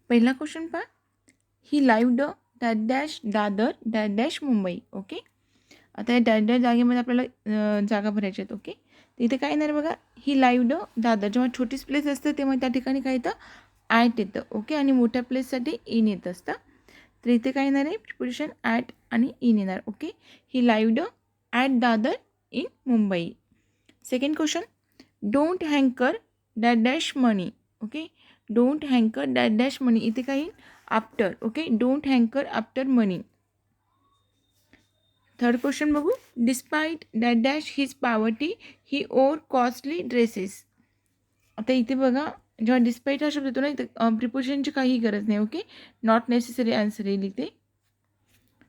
पहिला क्वेश्चन पहा, he lived dash dash Dadar dash dash Mumbai. Okay, आता या डॅश डॅश जागेमध्ये आपल्याला जागा भरायच्या आहेत. ओके, तर इथे काय येणार बघा, ही लाईव्ड दादर. जेव्हा छोटीच प्लेस असतं तेव्हा त्या ठिकाणी काय येतं, ॲट येतं. ओके, आणि मोठ्या प्लेससाठी इन येत असतं. तर इथे काय येणार आहे, प्रिपोजिशन ॲट आणि इन येणार. Okay, he lived at Dadar in Mumbai. Second question, don't hanker dash dash money. Okay, don't hanker dash dash money. इथे काय येईल, after. Okay, don't hanker after money. Third question बघू, despite dash dash his poverty he wore costly dresses. आता इथे बघा, जेव्हा despite हा शब्द येतो ना, इथे प्रिपोजिशनची काही गरज नाही. ओके, नॉट नेसेसरी आन्सर येईल इथे.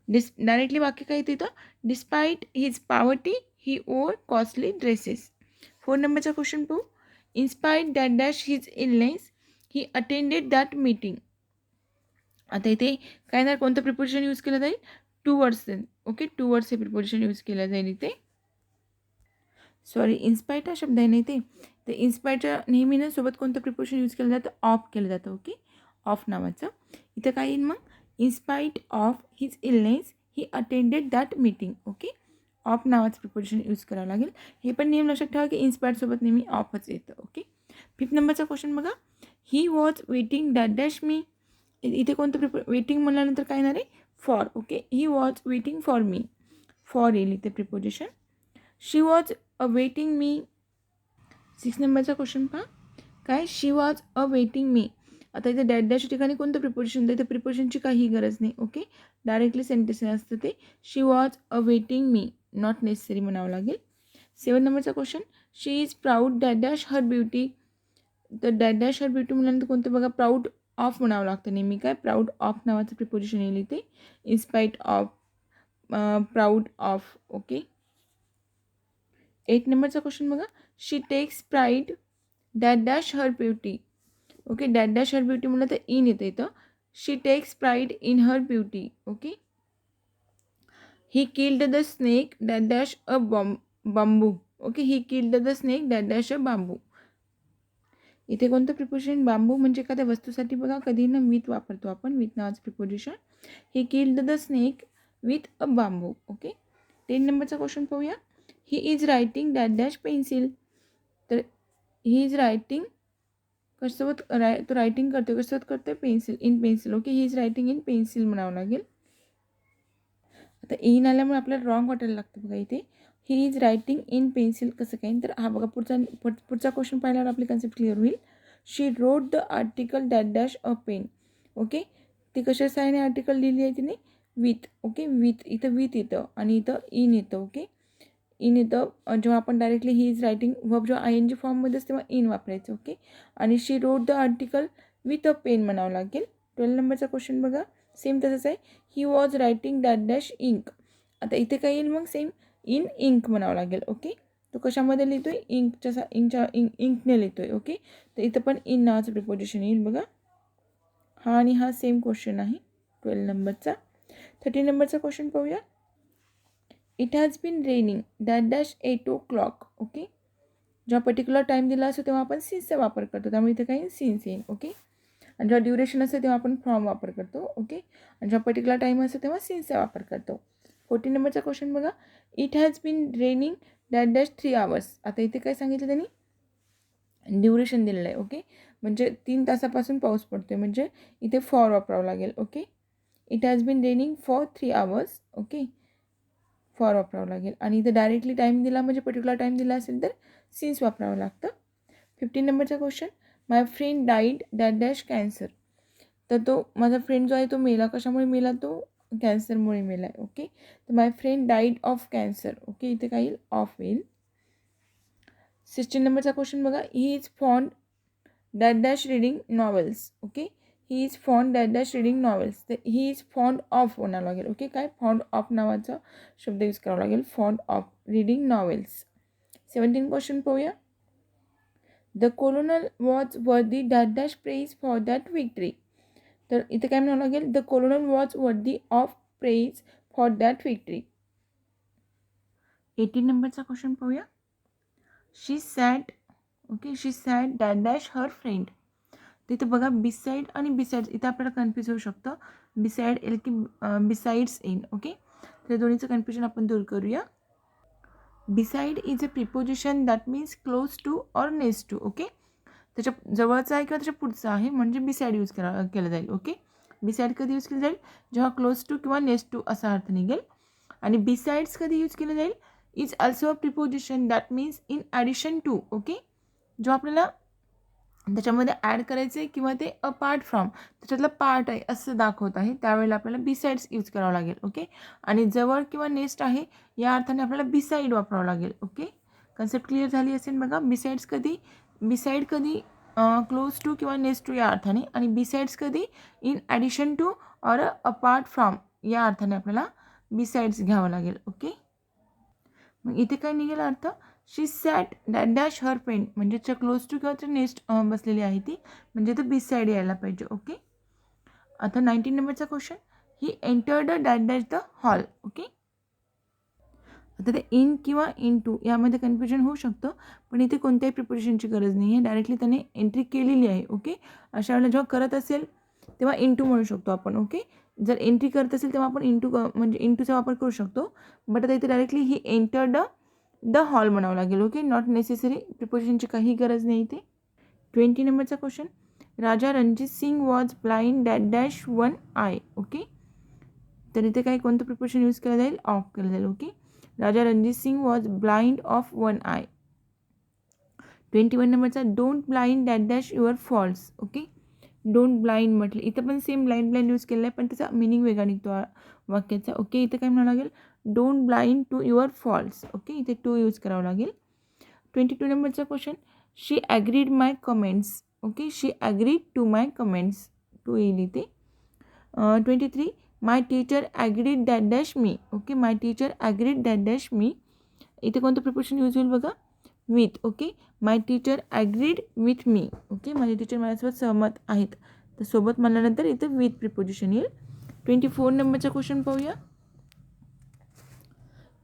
डायरेक्टली वाक्य काय येतं इथं, despite his poverty he wore costly dresses. 4 नंबरचा क्वेश्चन पाहू, in spite dot dash his illness he attended that meeting. आता इथे काय नाही, कोणतं प्रिपोजिशन यूज केलं जाईल, two words. Okay, two words हे प्रिपोजिशन यूज केलं जाईल इथे. सॉरी, इन्स्पाईट हा शब्द आहे ना इथे, तर इन्स्पायरच्या नेहमीनं सोबत कोणतं प्रिपोजिशन यूज केलं जातं, ऑफ केलं जातं. ओके, ऑफ नावाचं. इथं काय येईल मग, इन्स्पाईट of his illness he attended that meeting. Okay, of नावाचं प्रिपोजिशन यूज करावं लागेल. हे पण नियम लक्षात ठेवा की इन्स्पायरसोबत नेहमी ऑफच येतं. ओके, 5th नंबरचा क्वेश्चन बघा, he was waiting that dash me. इथे कोणतं वेटिंग म्हटल्यानंतर काय येणार आहे, for. Okay, he was waiting for me. For येईल इथे preposition. She was awaiting me. 6 नंबरचा क्वेश्चन पहा, काय, शी वॉज अवेटिंग मी. आता इथे डॅट डॅश ठिकाणी कोणतं प्रिपोजिशन, तर इथे प्रिपोजिशनची काही गरज नाही. ओके, डायरेक्टली सेंटेन्स असतं ते, she was awaiting me, not necessary म्हणावं लागेल. 7 नंबरचा question, she is proud that dash her beauty. तर डॅट डॅश हर ब्युटी म्हटल्यानंतर कोणतं बघा, प्राऊड ऑफ म्हणावं लागतं नेहमी. काय, प्राऊड ऑफ नावाचं प्रिपोजिशन येईल इथे, in spite of, proud of. Okay, 8 नंबरचा क्वेश्चन बघा, she takes pride that dash her beauty. Okay, that dash her beauty म्हटलं तर इन येतं इथं, she takes pride in her beauty. Okay, he killed the snake that dash a bamboo. Okay, he killed the snake that dash a bamboo. इथे कोणतं preposition, बांबू म्हणजे एखाद्या वस्तूसाठी बघा कधी ना विथ वापरतो आपण, विथ नावाचं preposition. He killed the snake with a bamboo. Okay, 10 नंबरचा क्वेश्चन पाहूया, he is writing that dash pencil. तर ही इज रायटिंग कसोबत तो रायटिंग करतो, कसोबत करतोय, pencil, in pencil. Okay, he is writing in pencil म्हणावं लागेल. आता इन आल्यामुळे आपल्याला रॉंग वाटायला लागतं बघा इथे, ही इज रायटिंग इन पेन्सिल कसं काय, तर हा बघा पुढचा क्वेश्चन पाहिल्यावर आपली कन्सेप्ट क्लिअर होईल. She wrote the article that dash a pen. Okay, ती कशा सायने आर्टिकल लिहिली आहे तिने, विथ. ओके, विथ, इथं विथ येतं आणि इथं इन येतं. ओके, इन येतं जेव्हा आपण directly he is writing verb जेव्हा आय एन जी फॉर्ममध्ये असते तेव्हा इन वापरायचं. ओके, आणि she wrote the article with a pen म्हणावं लागेल. 12 नंबरचा क्वेश्चन बघा, सेम तसंच आहे, he was writing that dash ink. आता इथे काय येईल मग, सेम इन इंक म्हणावं लागेल. ओके, तो कशामध्ये लिहितोय, इंकने लिहितोय. ओके, तर इथं पण इन नावाचं प्रिपोजिशन येईल बघा. हा आणि हा सेम क्वेश्चन आहे 12 नंबरचा. 13 नंबरचा क्वेश्चन पाहूया, it has been raining dot dash 8 o'clock. Okay, जेव्हा पर्टिक्युलर टाईम दिला असतो तेव्हा आपण सिन्सचा वापर करतो, त्यामुळे इथे काही सिन्स येईल. ओके, आणि जेव्हा ड्युरेशन असते तेव्हा आपण फ्रॉम वापर करतो. ओके, आणि जेव्हा पर्टिक्युलर टाईम असतो तेव्हा सिन्सचा वापर करतो. 14 नंबरचा क्वेश्चन बघा, it has been raining dot dash 3 hours. आता इथे काय सांगितलं त्यांनी, ड्युरेशन दिलेलं आहे. ओके, म्हणजे 3 तासापासून पाऊस पडतो आहे, म्हणजे इथे फॉर वापरावं लागेल. Okay, it has been raining for 3 hours. Okay, for वापरावं लागेल. आणि इथे डायरेक्टली टाईम दिला म्हणजे पर्टिक्युलर टाईम दिला असेल तर सिन्स वापरावं लागतं. 15 नंबरचा question, my friend died dot dash cancer. तर तो माझा फ्रेंड जो आहे तो मेला, कशामुळे मेला, तो कॅन्सरमुळे मेला आहे. ओके, तर my friend died of cancer. Okay, इथे काय येईल, ऑफ येईल. 16 नंबरचा क्वेश्चन बघा, he is fond that dash reading novels. Okay, he is fond that dash reading novels. तर ही इज फॉन्ड ऑफ म्हणावं लागेल. ओके, काय, फॉन्ड ऑफ नावाचा शब्द यूज करावा लागेल, fond of reading novels. 17 question पाहूया, the colonel was worthy that dash praise for that victory. तर इथे काय म्हणावं लागेल, the colonel was worthy of praise for that victory. 18 नंबरचा क्वेश्चन पाहूया, she sat. Okay, she sat that dash her friend. तिथे बघा बिसाईड आणि बिसाईड्स इथे आपल्याला कन्फ्यूज होऊ शकतं. बिसाईड येईल की बिसाईड्स येईल. ओके, तर दोन्हीचं कन्फ्युजन आपण दूर करूया. Beside is a preposition that means close to or next to. Okay, त्याच्या जवळचा आहे किंवा त्याच्या पुढचा आहे म्हणजे बिसाईड यूज केलं जाईल. ओके, बिसाईड कधी यूज केलं जाईल? जेव्हा क्लोज टू किंवा नेक्स्ट टू असा अर्थ निघेल. आणि बिसाईड्स कधी यूज केलं जाईल? Is also a preposition that means in addition to. Okay, जो आपल्याला त्याच्यामध्ये ॲड करायचं आहे किंवा ते अपार्ट फ्रॉम त्याच्यातला पार्ट आहे असं दाखवत आहे, त्यावेळेला आपल्याला बिसाईड्स यूज करावं लागेल. ओके, आणि जवळ किंवा नेक्स्ट आहे या अर्थाने आपल्याला बिसाईड वापरावं लागेल. ओके, कन्सेप्ट क्लिअर झाली असेल बघा. बिसाईड कधी क्लोज टू किंवा नेक्स्ट टू या अर्थाने, आणि बिसाईड्स कधी in addition to or apart from या अर्थाने आपल्याला बिसाईड्स घ्यावं लागेल. ओके, मग इथे काय निघेल अर्थ? शी सॅट डॅट डॅश हर पेन, म्हणजे त्या क्लोज टू किंवा नेक्स्ट बसलेली आहे ती, म्हणजे ते बिसाईड यायला पाहिजे. ओके, आता 19 नंबरचा question. He entered dot dash the hall. Okay, आता ते इन किंवा इन टू यामध्ये कन्फ्युजन होऊ शकतं, पण इथे कोणत्याही प्रिपोजिशनची गरज नाही आहे. डायरेक्टली त्याने एंट्री केलेली आहे. ओके, अशा वेळेला जेव्हा करत असेल तेव्हा इन टू म्हणू शकतो आपण. ओके, जर एंट्री करत असेल तेव्हा आपण म्हणजे इन टूचा वापर करू शकतो. बट आता इथे directly he entered the hall म्हणावं लागेल. ओके, नॉट नेसेसरी, प्रिपोजिशनची काही गरज नाही इथे. 20 नंबरचा question. Raja Ranjit Singh was blind dot dash one eye. Okay, तर इथे काही कोणतं प्रिपोजिशन यूज केलं जाईल? ऑफ केलं जाईल. Okay, Raja Ranjit Singh was blind of one eye. 21 नंबरचा. Don't blind dot dash your false. Okay, don't blind म्हटलं, इथं पण सेम ब्लाइंड यूज केलेला आहे, पण त्याचा मिनिंग वेगळा निघतो वाक्याचा. ओके, इथं काय म्हणावं लागेल? Don't blind to your false. Okay, इथे टू यूज करावं लागेल. 22 नंबरचा question. She agreed my comments. Okay, she agreed to my comments, to येईल इथे. 23. My teacher agreed that dash me. Okay, my teacher agreed that dash me, इथे कोणतं preposition use होईल बघा? With. Okay, my teacher agreed with me. Okay, माझे टीचर माझ्यासोबत सहमत आहेत, तर सोबत म्हणल्यानंतर इथं विथ प्रिपोजिशन येईल. 24 नंबरचा क्वेश्चन पाहूया.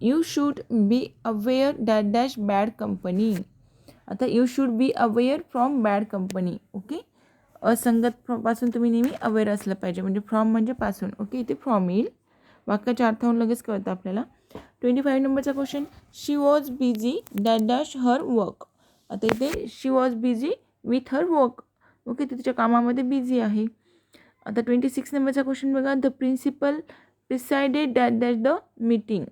You should be aware that dash bad company. आता you should be aware from bad company. Okay, असंगत पासून तुम्ही नेहमी अवेअर असलं पाहिजे, म्हणजे फ्रॉम म्हणजे पासून. ओके, इथे फ्रॉम येईल. वाक्याच्या अर्थावरून लगेच कळतं आपल्याला. 25 नंबरचा question. She was busy that dash her work. आता इथे she was busy with her work. Okay, ती तिच्या कामामध्ये बिझी आहे. आता 26 नंबरचा क्वेश्चन बघा. The principal presided that dash the meeting.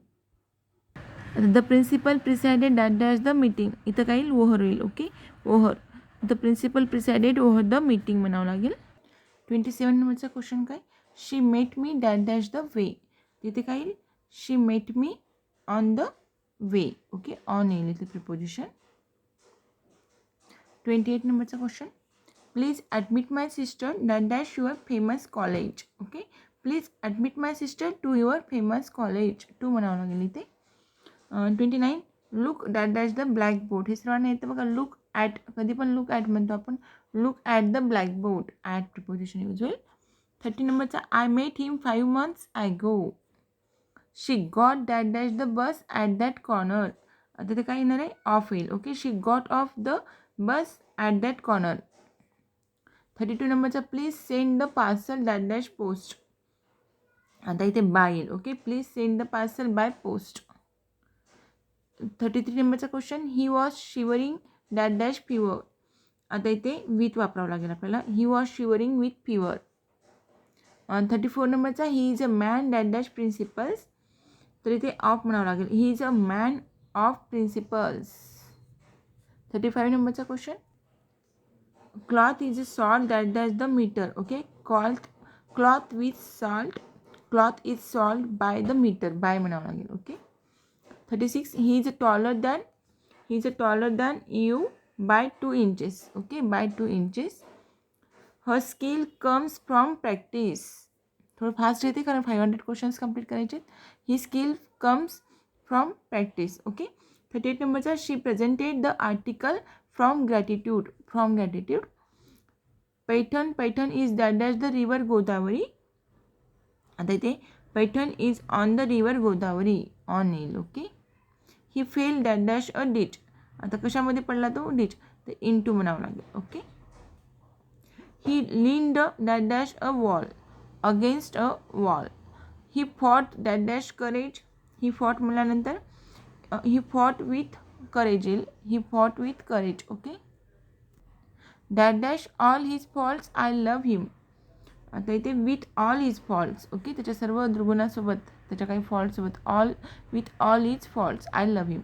The principal presided that dash the meeting, इथं काय येईल? ओव्हर येईल. Okay, over. The principal presided over the meeting म्हणावं लागेल. 27 नंबरचा क्वेश्चन काय? She met me that dash the way. तिथे काय येईल? She met me on the way. Okay, on येईल इथे प्रिपोजिशन. 28 नंबरचा question. Please admit my sister that dash your famous college. Okay, please admit my sister to your famous college, to म्हणावं लागेल इथे. 29. Look dot dash the black board. हे सर्वांना येतं बघा. लुक ॲट, कधी पण लुक ॲट म्हणतो आपण. Look at the black board, at preposition use होईल. 30 नंबरचा. I met him 5 months ago. She got dot dash the bus at that corner. आता ते काय येणार आहे? ऑफ येईल. Okay, she got off the bus at that corner. 32 नंबरचा. Please send the parcel dot dash post. आता इथे by येईल. Okay, please send the parcel by post. 33 नंबरचा question. He was shivering dot dash fever. आता इथे with वापरावं लागेल आपल्याला. He was shivering with fever. 34 नंबरचा. He is a man dot dash principles. तर इथे ऑफ म्हणावं लागेल. He is a man of principles. 35 नंबरचा question. Cloth is a sold dot dash the metre. Okay, cloth with sold. Cloth is sold by the metre, by म्हणावं लागेल. Okay. 36. He is taller than you by 2 inches. Okay, by 2 inches. Her skill comes from practice. थोडं fast येते कारण 500 questions complete करायचे. ही skill comes from practice. Okay. 38 नंबरचा. She presented the article from gratitude. Paithan is that dash the river Godavari. आता इथे Paithan is on the river Godavari, on येईल. Okay. He fell that dash a ditch. आता कशामध्ये पडला तो? डिच, तर इन टू म्हणावं लागेल. Okay. He leaned dash dash a wall against a wall. He fought dash dash courage. He fought म्हटल्यानंतर he fought with courage. He fought with courage. Okay. Dash dash all his faults I love him. आता इथे with all his faults. Okay, त्याच्या सर्व दुर्गुणासोबत, त्याच्या काही फॉल्टसोबत, all with all his faults I love him.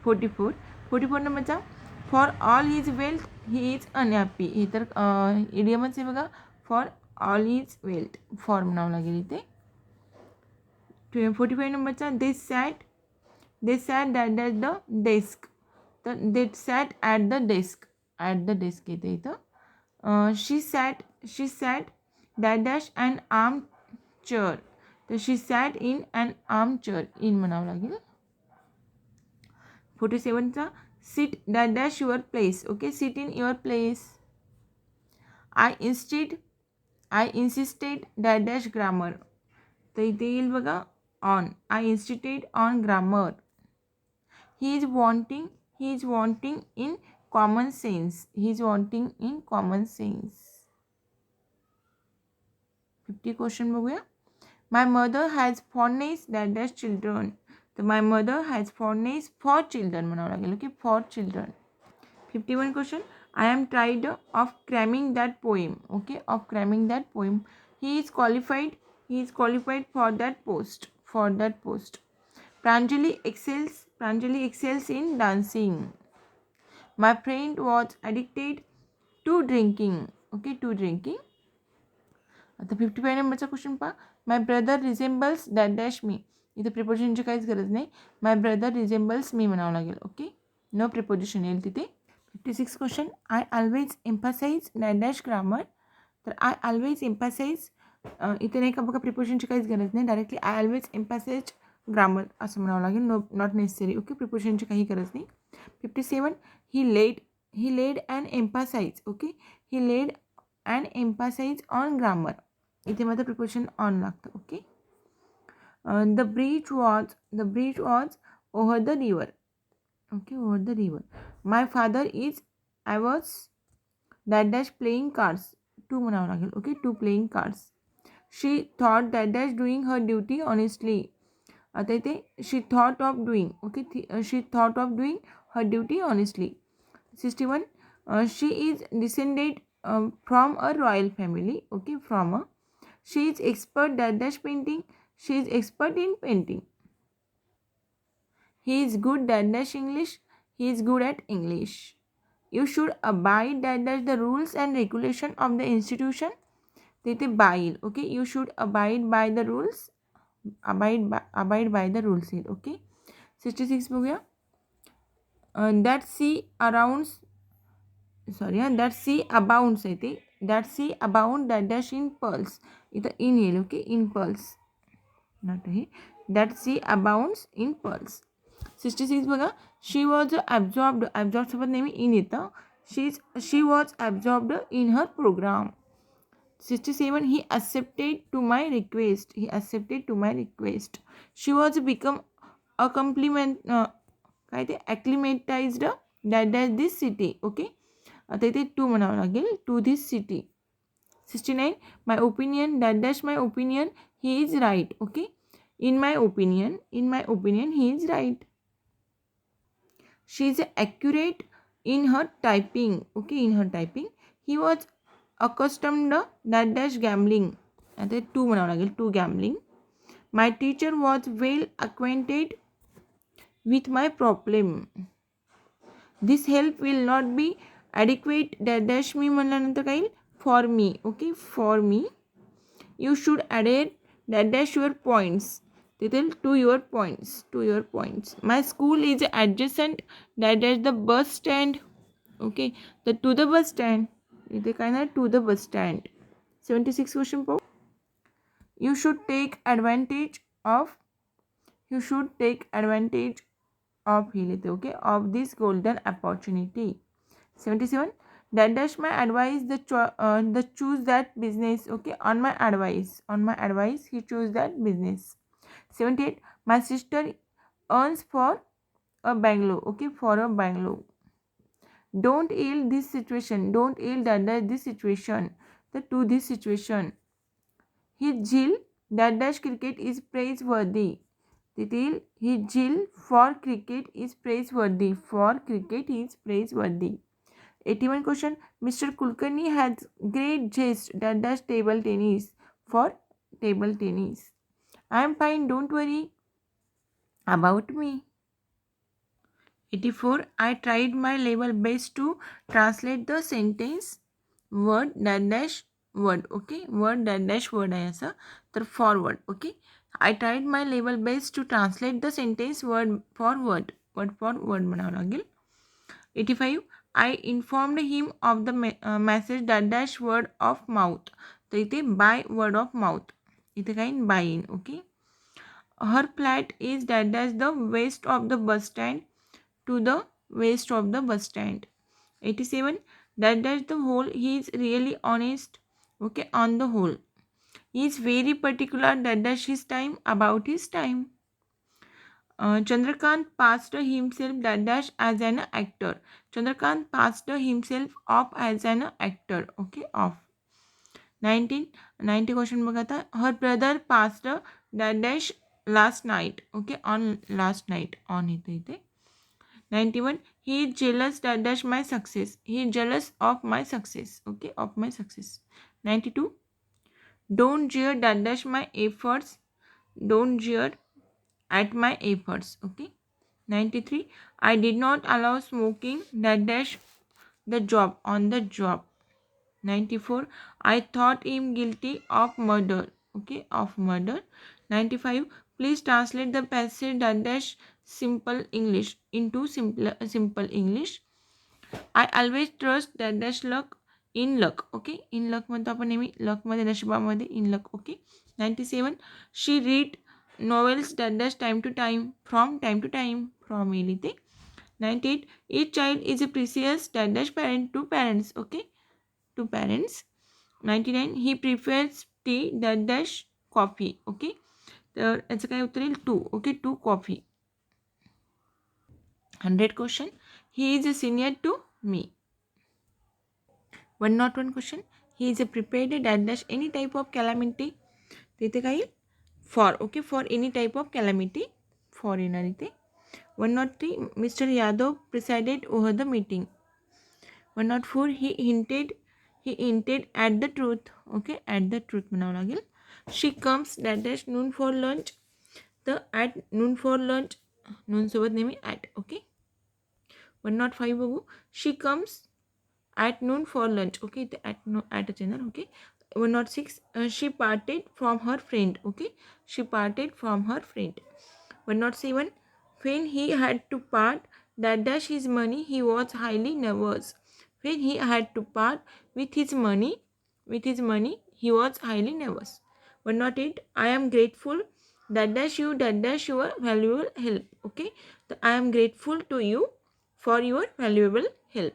44 नंबरचा, for all his wealth he is unhappy. हे तर इडियमच आहे बघा. For all his wealth for म्हणावं लागेल इथे. 45 नंबरचा, they sat that at the desk. तर they sat at the desk येते इथं. She sat that dash an armchair. तर शी सॅट in an armchair. In म्हणावं लागेल. 47चा, sit that dash your place. Okay, sit in your place. I insisted that dash grammar. तर इथे येईल बघा on. I insisted on grammar. He is wanting in common sense. 50 question बघूया. My mother has fondness that dash children. तर my mother has fondness for children म्हणावं लागेल. Okay, for children. 51 question, I am tired of cramming that poem. Okay, of cramming that poem. He is qualified for that post. Pranjali excels in dancing. My friend was addicted to drinking. Okay, to drinking. आता 55 नंबरचा question पहा. My brother resembles that dash me. इथे प्रिपोजिशनची काहीच गरज नाही. माय brother रिझेंबल्स मी म्हणावं लागेल. ओके, नो प्रिपोजिशन येईल तिथे. 56 question, I always emphasise that dash grammar. तर आय ऑलवेज एम्फासाईज, इथे नाही का बघा, प्रिपोजिशनची काहीच गरज नाही. Directly I always emphasise grammar असं म्हणावं लागेल. Not necessary. ओके, प्रिपोजिशनची काही गरज नाही. 57, he laid an emphasise. Okay, he laid an emphasise on grammar. इथे मात्र प्रिपोजिशन ऑन लागतं. Okay. The bridge was over the river. Okay, over the river. My father I was that dash playing cards. To म्हणावं लागेल. Okay, to playing cards. She thought that dash doing her duty honestly. आता इथे she thought of doing. Okay, she thought of doing her duty honestly. 61, she is descended from a royal family. Okay, from a. She is expert dot dash painting. She is expert in painting. He is good dot dash English. He is good at English. You should abide dot dash the rules and regulation of the institution. तिथे by. Okay, you should abide by the rules. Abide by the rules. Okay. 66 बघूया. That sea abounds येते. That sea abound that dash in pearls. इथं in येईल. ओके, in pearls not हे. That sea abounds in pearls. 66 बघा. She was ॲब्झॉर्बसोबत नेहमी in येतं. She was absorbed in her programme. 67, he accepted to my request. She was become a compliment काय ते acclimatised that dash this city. Okay, आता इथे to म्हणावं लागेल. To this city. 69, my opinion dot dash my opinion he is right. Okay, in my opinion he is right. She is accurate in her typing. Okay, in her typing. He was accustomed dot dash gambling. आता to म्हणावं लागेल. To gambling. My teacher was well acquainted with my problem. This help will not be adequate dot dash me म्हणल्यानंतर काय येईल. For me. Okay, for me. You should adhere that dash your points. To your points. My school is adjacent that dash the bus stand. Okay, to the bus stand. इथे काय नाही, to the bus stand. 76 question पाहू. You should take advantage of he लिहिते. Okay, of this golden opportunity. 77, that dash my advice the choose that business. Okay, on my advice he chose that business. 78, my sister earns for a bungalow. Okay, for a bungalow. Don't yield that this situation. तर to this situation. His zeal dash cricket is praiseworthy. तिथील his zeal for cricket is praiseworthy. For cricket is praiseworthy. 81 question. Mr. Kulkarni has great zest dash table tennis. For table tennis. I am fine, don't worry about me. 84. I tried my level best to translate the sentence word dash word. Okay, word dash word आहे असं तर forward. Okay, I tried my level best to translate the sentence word for word. Word for word म्हणावं लागेल. 85. I informed him of the message dash word of mouth. तर इथे by word of mouth. इथे काही by in. Okay. Her flat is dash the west of the bus stand to the west of the bus stand. 87. Dash the whole. He is really honest. Okay, on the whole. He is very particular dash his time about his time. Chandrakant passed himself dash as an actor. Chandrakant passed himself off as an actor. Okay, off. 90 question बघा आता. Her brother passed dash last night. Okay, on last night. On इथे. 91. He is jealous dash my success. He is jealous of my success. Okay, of my success. 92. Don't jeer dash my efforts. Don't jeer at my efforts. Okay. 93. I did not allow smoking dash the job on the job. 94. I thought him guilty of murder. Okay, of murder. 95. Please translate the passage dash simple English into simple English. I always trust dash luck in luck. Okay, in luck म्हणतो आपण नेहमी लकमध्ये नशिबामध्ये in luck. Okay. 97. She read novels dash time to time from time from येईल इथे. 98. Each child is a precious dash parent to parents. Okay, to parents. 99. He prefers tea dash coffee. Okay, तर याचं काय उत्तर येईल 2. Okay, 2 coffee. 100 question. He is a senior to me. 101 question. He is a prepared dash any type of calamity. तिथे काय येईल for. Okay, for any type of calamity. For येणार इथे. 103. Mr. Yadav presided over the meeting. 104. He hinted at the truth. Okay, at the truth म्हणावं लागेल. She comes dash noon for lunch. तर at noon for lunch noon सोबत नेहमी at. Okay. 105 बघू. She comes at noon for lunch. Okay, at येणार. Okay. 106. She parted from her friend. Okay, she parted from her friend. 107. When he had to part dash his money, he was highly nervous. When he had to part with his money, he was highly nervous. 108. I am grateful dash you dash your valuable help. Okay, so I am grateful to you for your valuable help.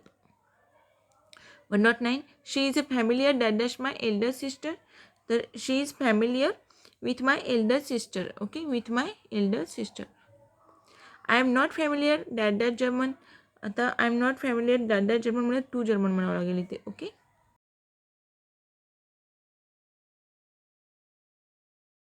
109. She is a familiar dash my elder sister. She is familiar with my elder sister. Okay, with my elder sister. I am not familiar dash German. आता I am not familiar दादा German म्हणजे तू German म्हणावं लागेल इथे. Okay.